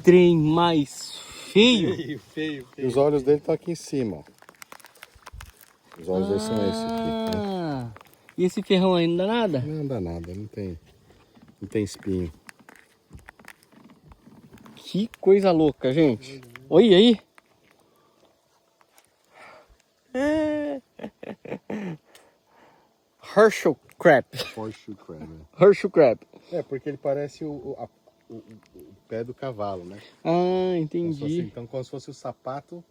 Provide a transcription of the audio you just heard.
trem mais feio. Feio. E os olhos dele estão aqui em cima, ó. Os olhos dele são esses aqui, né? Ah, e esse ferrão aí não dá nada? Não dá nada, não tem espinho. Que coisa louca, gente. Olha aí. Herschel Crab. Horseshoe crab, né? Herschel Crab. É, porque ele parece o pé do cavalo, né? Ah, Como se fosse, entendi. então, como se fosse o sapato